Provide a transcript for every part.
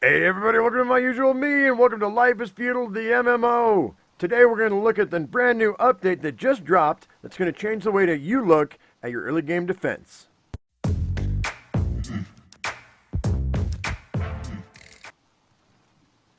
Hey everybody, welcome to my usual me, and welcome to Life is Feudal, the MMO. Today we're going to look at the brand new update that just dropped that's going to change the way that you look at your early game defense.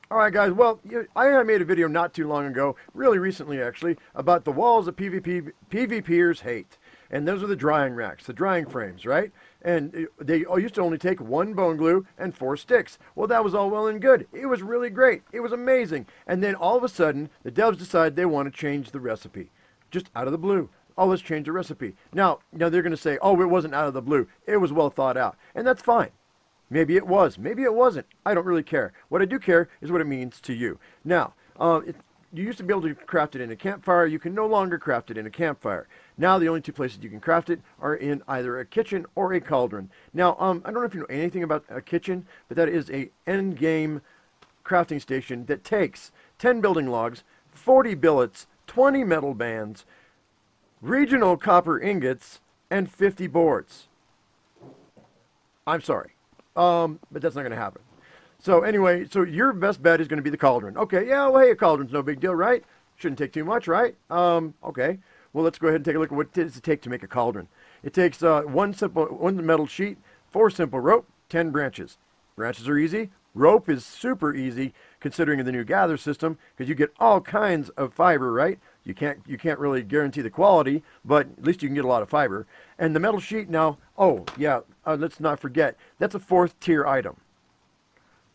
Alright guys, well, I made a video not too long ago, really recently actually, about the walls that PvPers hate. And those are the drying racks, the drying frames, right? And they used to only take one bone glue and 4 sticks. Well, that was all well and good. It was really great. It was amazing. And then all of a sudden, the devs decide they want to change the recipe. Just out of the blue. Oh, let's change the recipe. Now they're going to say, oh, it wasn't out of the blue. It was well thought out. And that's fine. Maybe it was. Maybe it wasn't. I don't really care. What I do care is what it means to you. Now, you used to be able to craft it in a campfire. You can no longer craft it in a campfire. Now the only two places you can craft it are in either a kitchen or a cauldron. Now, I don't know if you know anything about a kitchen, but that is a end-game crafting station that takes 10 building logs, 40 billets, 20 metal bands, regional copper ingots, and 50 boards. I'm sorry, but that's not going to happen. So anyway, so your best bet is going to be the cauldron. Okay, yeah, well, hey, a cauldron's no big deal, right? Shouldn't take too much, right? Okay. Well, let's go ahead and take a look at what does it take to make a cauldron. It takes one metal sheet, 4 simple rope, 10 branches. Branches are easy. Rope is super easy, considering the new gather system, because you get all kinds of fiber, right? You can't really guarantee the quality, but at least you can get a lot of fiber. And the metal sheet now, oh yeah, let's not forget, that's a 4th tier item.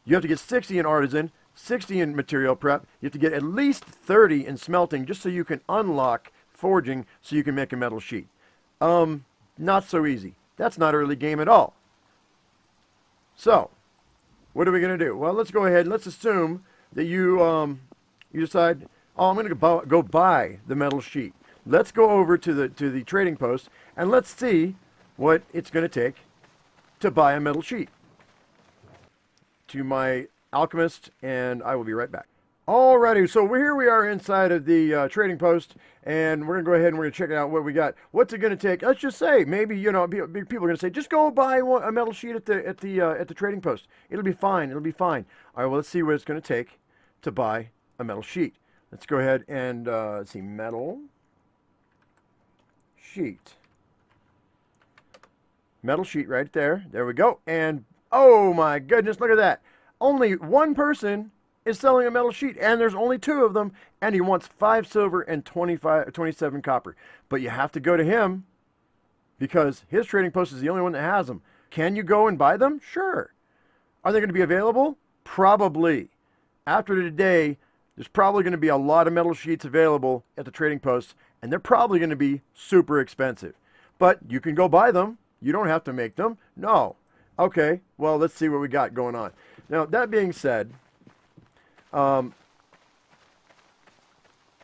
You have to get 60 in artisan, 60 in material prep. You have to get at least 30 in smelting just so you can unlock forging so you can make a metal sheet. Not so easy. That's not early game at all. So, what are we going to do? Well, let's go ahead and let's assume that you decide, oh, I'm going to go buy the metal sheet. Let's go over to the trading post and let's see what it's going to take to buy a metal sheet. To my alchemist, and I will be right back. Alrighty, so here we are inside of the trading post, and we're gonna go ahead and we're gonna check out what we got. What's it gonna take? Let's just say maybe people are gonna say just go buy a metal sheet at the trading post. It'll be fine. It'll be fine. All right, well let's see what it's gonna take to buy a metal sheet. Let's go ahead and let's see, metal sheet. Metal sheet right there. There we go. And oh my goodness, look at that. Only one person is selling a metal sheet, and there's only 2 of them, and he wants 5 silver and 27 copper. But you have to go to him because his trading post is the only one that has them. Can you go and buy them? Sure. Are they going to be available? Probably. After today, there's probably going to be a lot of metal sheets available at the trading post, and they're probably going to be super expensive. But you can go buy them. You don't have to make them. No. Okay, well, let's see what we got going on. Now, that being said,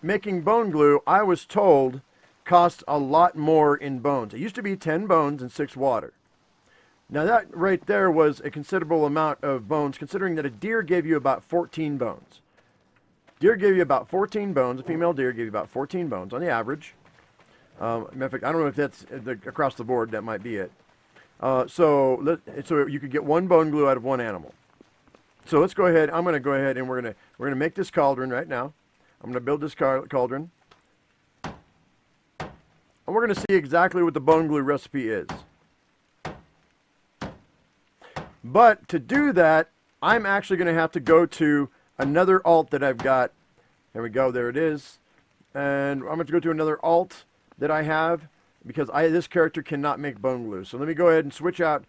making bone glue, I was told, costs a lot more in bones. It used to be 10 bones and 6 water. Now, that right there was a considerable amount of bones, considering that a deer gave you about 14 bones. Deer gave you about 14 bones. A female deer gave you about 14 bones on the average. Matter of fact, I don't know if that's across the board. That might be it. So you could get 1 bone glue out of 1 animal. So let's go ahead. I'm going to go ahead and we're going to make this cauldron right now. I'm going to build this cauldron. And we're going to see exactly what the bone glue recipe is. But to do that, I'm actually going to have to go to another alt that I've got. There we go. There it is. And I'm going to go to another alt that I have because this character cannot make bone glue. So let me go ahead and switch out.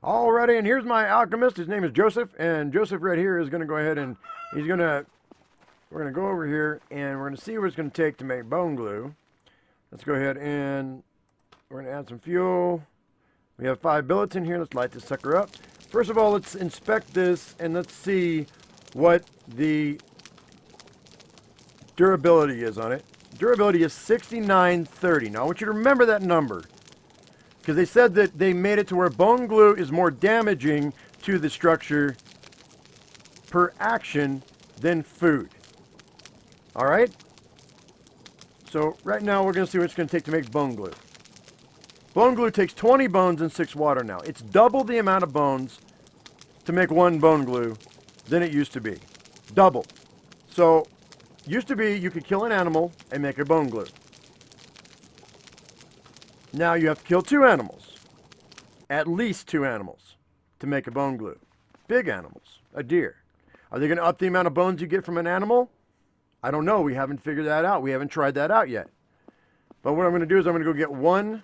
Alrighty, and here's my alchemist. His name is Joseph, and Joseph right here is going to go ahead and we're going to go over here, and we're going to see what it's going to take to make bone glue. Let's go ahead and we're going to add some fuel. We have 5 billets in here. Let's light this sucker up. First of all, let's inspect this, and let's see what the durability is on it. Durability is 6930. Now, I want you to remember that number, because they said that they made it to where bone glue is more damaging to the structure per action than food. All right? So right now we're going to see what it's going to take to make bone glue. Bone glue takes 20 bones and 6 water now. It's double the amount of bones to make one bone glue than it used to be. Double. So, used to be you could kill an animal and make a bone glue. Now you have to kill 2 animals. At least 2 animals to make a bone glue. Big animals. A deer. Are they going to up the amount of bones you get from an animal? I don't know. We haven't figured that out. We haven't tried that out yet. But what I'm going to do is I'm going to go get one.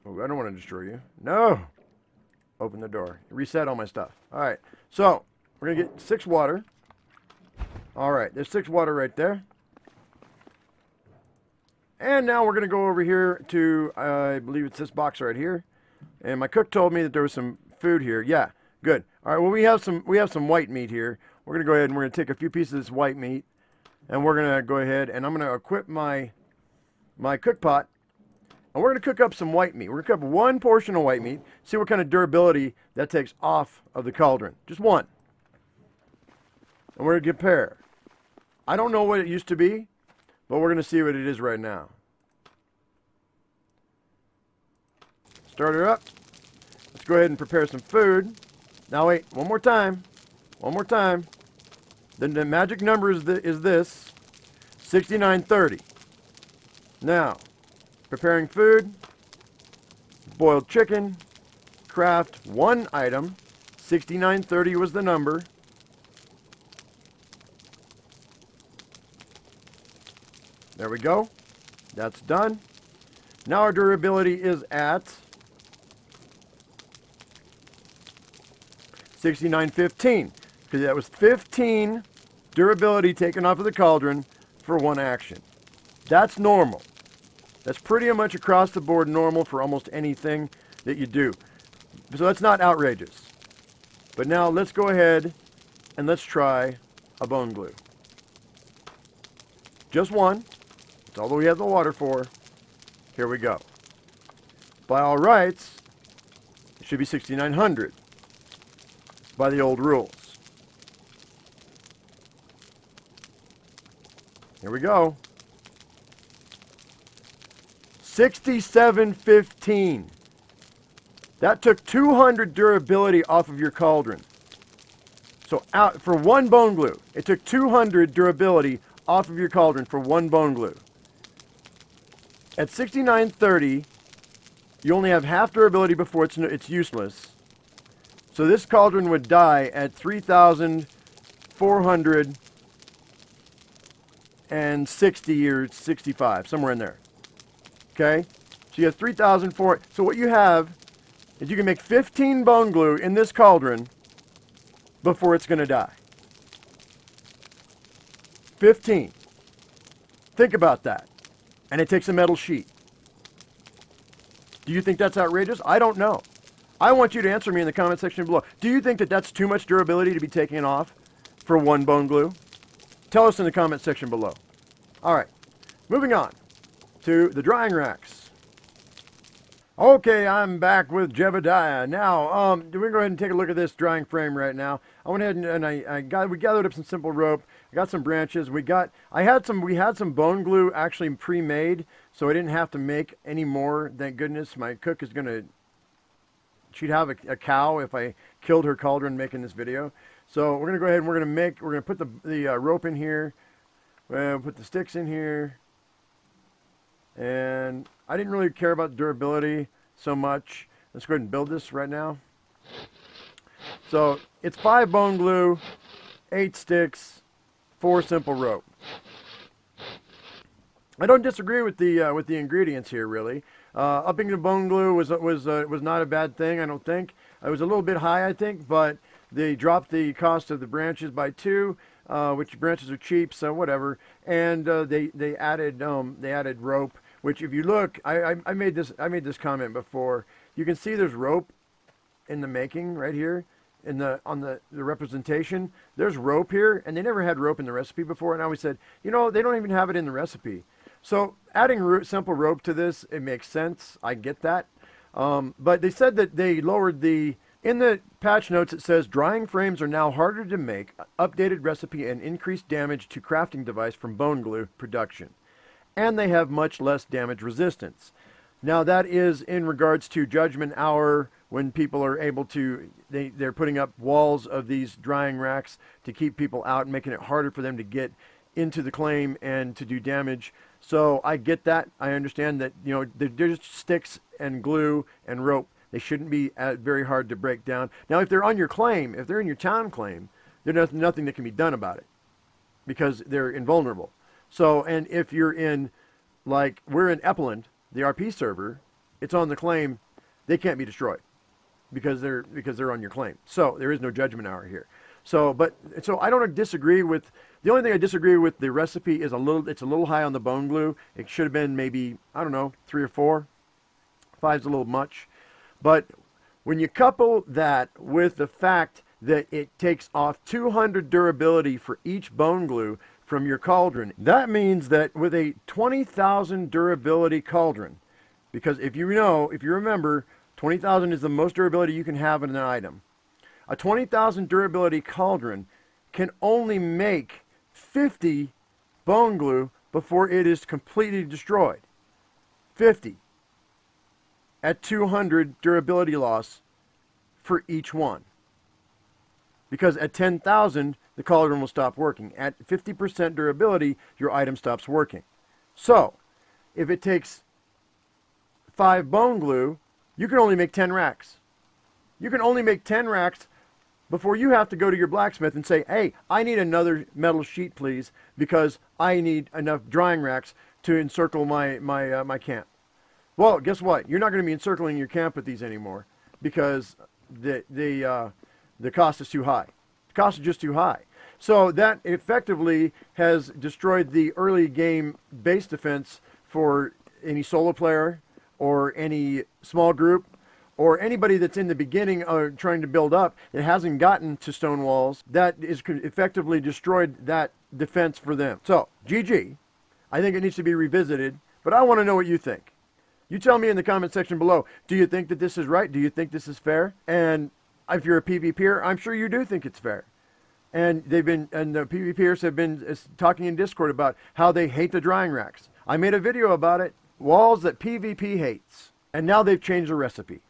Oh, I don't want to destroy you. No. Open the door. Reset all my stuff. All right. So, we're going to get 6 water. All right. There's 6 water right there. And now we're going to go over here to, I believe it's this box right here. And my cook told me that there was some food here. Yeah, good. All right, well, we have some white meat here. We're going to go ahead and we're going to take a few pieces of this white meat. And we're going to go ahead and I'm going to equip my cook pot. And we're going to cook up some white meat. We're going to cook up 1 portion of white meat. See what kind of durability that takes off of the cauldron. Just 1. And we're going to compare. I don't know what it used to be, but we're going to see what it is right now. Start her up. Let's go ahead and prepare some food. Now wait, one more time. One more time. Then the magic number is this, 6930. Now, preparing food, boiled chicken, craft 1 item, 6930 was the number. There we go. That's done. Now our durability is at 6915, because that was 15 durability taken off of the cauldron for 1 action. That's normal. That's pretty much across the board normal for almost anything that you do. So that's not outrageous. But now let's go ahead and let's try a bone glue. Just 1. That's all that we have the water for. Here we go. By all rights, it should be 6900 by the old rules. Here we go. 6715. That took 200 durability off of your cauldron. So out for 1 bone glue, it took 200 durability off of your cauldron for 1 bone glue. At 6930, you only have half durability before it's useless. So this cauldron would die at 3,460 or 65, somewhere in there. Okay? So you have 3,004. So what you have is you can make 15 bone glue in this cauldron before it's going to die. 15. Think about that. And it takes a metal sheet. Do you think that's outrageous? I don't know. I want you to answer me in the comment section below. Do you think that that's too much durability to be taken off for 1 bone glue? Tell us in the comment section below. All right, moving on to the drying racks. Okay, I'm back with Jebediah. Now, we're going to go ahead and take a look at this drying frame right now. I went ahead and we gathered up some simple rope. I got some branches. We had some bone glue actually pre-made, so I didn't have to make any more. Thank goodness. My cook is she'd have a cow if I killed her cauldron making this video. So we're gonna go ahead and we're gonna put the rope in here. We'll put the sticks in here. And I didn't really care about durability so much. Let's go ahead and build this right now. So it's 5 bone glue, 8 sticks, 4 simple rope. I don't disagree with the ingredients here, really. Upping the bone glue was not a bad thing, I don't think. It was a little bit high, I think, but they dropped the cost of the branches by 2, which branches are cheap, so whatever. And they added rope, which if you look, I made this comment before. You can see there's rope in the making right here. On the representation, there's rope here, and they never had rope in the recipe before. And I always said, you know, they don't even have it in the recipe. So adding simple rope to this, it makes sense. I get that. But they said that they lowered in the patch notes it says, drying frames are now harder to make, updated recipe and increased damage to crafting device from bone glue production. And they have much less damage resistance. Now that is in regards to Judgment Hour when people are able to, they're putting up walls of these drying racks to keep people out and making it harder for them to get into the claim and to do damage. So I get that. I understand that, you know, they're just sticks and glue and rope. They shouldn't be very hard to break down. Now, if they're on your claim, if they're in your town claim, there's nothing that can be done about it because they're invulnerable. So, and if you're in, like, we're in Eppeland, the RP server, it's on the claim, they can't be destroyed because they're on your claim. So there is no judgment hour here. So I don't disagree with, the only thing I disagree with the recipe is it's a little high on the bone glue. It should have been maybe, I don't know, 3 or 4. 5's a little much. But when you couple that with the fact that it takes off 200 durability for each bone glue from your cauldron, that means that with a 20,000 durability cauldron, because if you remember, 20,000 is the most durability you can have in an item. A 20,000 durability cauldron can only make 50 bone glue before it is completely destroyed. 50 at 200 durability loss for each one. Because at 10,000, the cauldron will stop working. At 50% durability, your item stops working. So, if it takes 5 bone glue, you can only make 10 racks. You can only make 10 racks before you have to go to your blacksmith and say, hey, I need another metal sheet, please, because I need enough drying racks to encircle my camp. Well, guess what? You're not going to be encircling your camp with these anymore because the cost is too high. The cost is just too high. So that effectively has destroyed the early game base defense for any solo player or any small group or anybody that's in the beginning trying to build up that hasn't gotten to stone walls. That is effectively destroyed that defense for them. So, GG. I think it needs to be revisited, but I want to know what you think. You tell me in the comment section below, do you think that this is right? Do you think this is fair? And if you're a PvPer, I'm sure you do think it's fair. And the PvPers have been talking in Discord about how they hate the drying racks. I made a video about it, walls that PvP hates. And now they've changed the recipe.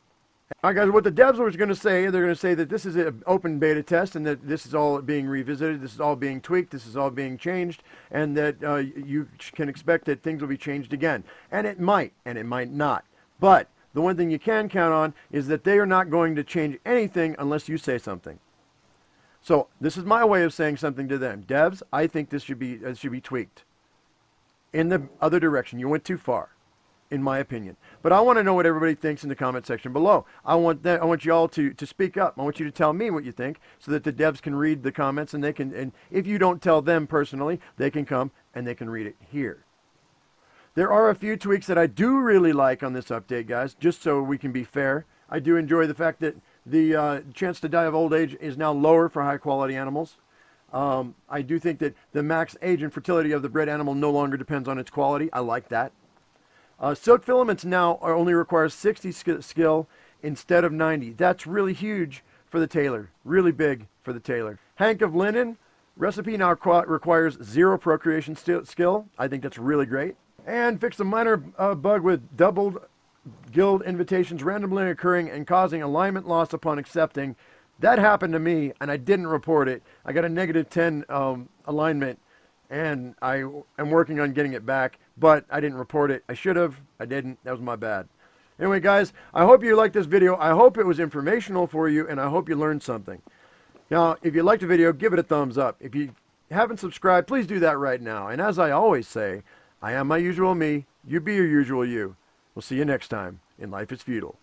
All right, guys, what the devs were going to say, they're going to say that this is an open beta test and that this is all being revisited, this is all being tweaked, this is all being changed, and that you can expect that things will be changed again. And it might not. But the one thing you can count on is that they are not going to change anything unless you say something. So this is my way of saying something to them. Devs, I think this should be tweaked in the other direction. You went too far, in my opinion. But I want to know what everybody thinks in the comment section below. I want you all to speak up. I want you to tell me what you think so that the devs can read the comments and if you don't tell them personally, they can come and they can read it here. There are a few tweaks that I do really like on this update, guys, just so we can be fair. I do enjoy the fact that the chance to die of old age is now lower for high quality animals. I do think that the max age and fertility of the bred animal no longer depends on its quality. I like that. Silk filaments now only require 60 skill instead of 90. That's really huge for the tailor. Really big for the tailor. Hank of linen recipe now requires 0 procreation skill. I think that's really great. And fixed a minor bug with doubled guild invitations randomly occurring and causing alignment loss upon accepting. That happened to me and I didn't report it. I got a -10 alignment and I am working on getting it back, but I didn't report it. I should have. I didn't. That was my bad. Anyway, guys, I hope you liked this video. I hope it was informational for you, and I hope you learned something. Now, if you liked the video, give it a thumbs up. If you haven't subscribed, please do that right now. And as I always say, I am my usual me. You be your usual you. We'll see you next time in Life is Feudal.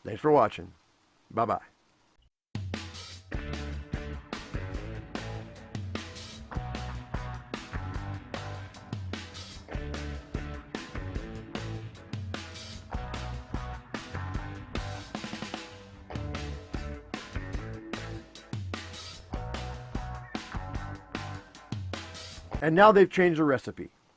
Thanks for watching. Bye-bye. And now they've changed the recipe.